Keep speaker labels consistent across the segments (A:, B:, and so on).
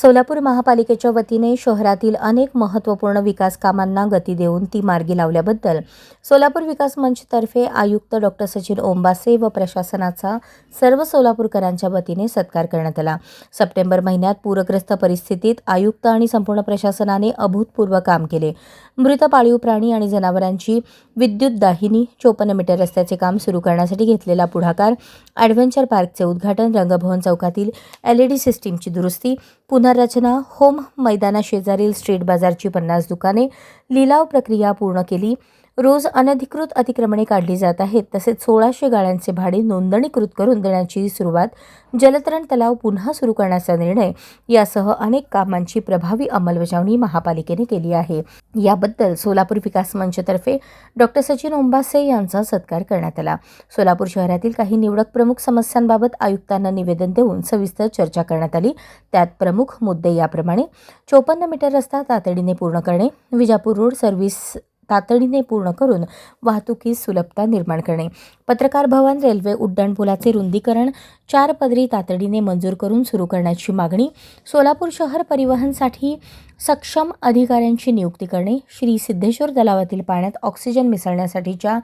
A: सोलापूर महापालिकेच्या वतीने शहरातील अनेक महत्त्वपूर्ण विकास कामांना गती देऊन ती मार्गी लावल्याबद्दल सोलापूर विकास मंचतर्फे आयुक्त डॉक्टर सचिन ओंबासे व प्रशासनाचा सर्व सोलापूरकरांच्या वतीने सत्कार करण्यात आला। सप्टेंबर महिन्यात पूरग्रस्त परिस्थितीत आयुक्त आणि संपूर्ण प्रशासनाने अभूतपूर्व काम केले। मृत पाळीव प्राणी आणि जनावरांची विद्युत दाहिनी 54 मीटर रस्त्याचे काम सुरू करण्यासाठी घेतलेला पुढाकार, ॲडव्हेंचर पार्कचे उद्घाटन, रंगभवन चौकातील LED सिस्टीमची दुरुस्ती, पुनर्रचना, होम मैदानाशेजारील स्ट्रीट बाजारची 50 दुकाने, लिलाव प्रक्रिया पूर्ण केली। रोज अनधिकृत अतिक्रमणे काढली जात आहेत। तसेच 1600 गाळ्यांचे भाडे नोंदणीकृत करून देण्याची सुरुवात, जलतरण तलाव पुन्हा सुरू करण्याचा निर्णय यासह अनेक कामांची प्रभावी अंमलबजावणी महापालिकेने केली आहे। याबद्दल सोलापूर विकास मंचतर्फे डॉक्टर सचिन ओंबासे यांचा सत्कार करण्यात आला। सोलापूर शहरातील काही निवडक प्रमुख समस्यांबाबत आयुक्तांना निवेदन देऊन सविस्तर चर्चा करण्यात आली। त्यात प्रमुख मुद्दे याप्रमाणे: 54 मीटर रस्ता तातडीने पूर्ण करणे, विजापूर रोड सर्व्हिस तातडीने पूर्ण करून वाहतुकीस सुलभता निर्माण करणे, पत्रकार भवन, रेल्वे उड्डाणपुलाचे रुंदीकरण 4 पदरी तातडीने मंजूर करून सुरू करण्याची मागणी, सोलापूर शहर परिवहनसाठी सक्षम अधिकाऱ्यांची नियुक्ती करणे, श्री सिद्धेश्वर तलावातील पाण्यात ऑक्सिजन मिसळण्यासाठीच्या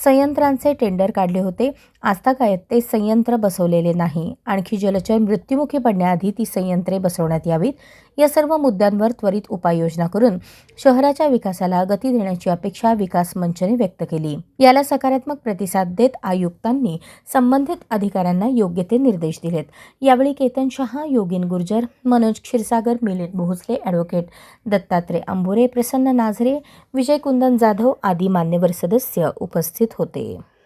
A: संयंत्रांचे टेंडर काढले होते, आजतागायत ते संयंत्र बसवलेले नाही, आणखी जलचर मृत्युमुखी पडण्याआधी ती संयंत्रे बसवण्यात यावीत। या सर्व मुद्द्यांवर त्वरित उपाययोजना करून शहराच्या विकासाला गती देण्याची अपेक्षा विकास मंचने व्यक्त केली। याला सकारात्मक प्रतिसाद देत आयुक्तांनी संबंधित अधिकाऱ्यांना योग्य ते निर्देश दिलेत। यावेळी केतन शहा, योगीन गुर्जर, मनोज क्षीरसागर, मिलिंद भोसले, ॲडव्होकेट दत्तात्रय अंबोरे, प्रसन्न नाझरे, विजय कुंदन जाधव आदी मान्यवर सदस्य उपस्थित होते।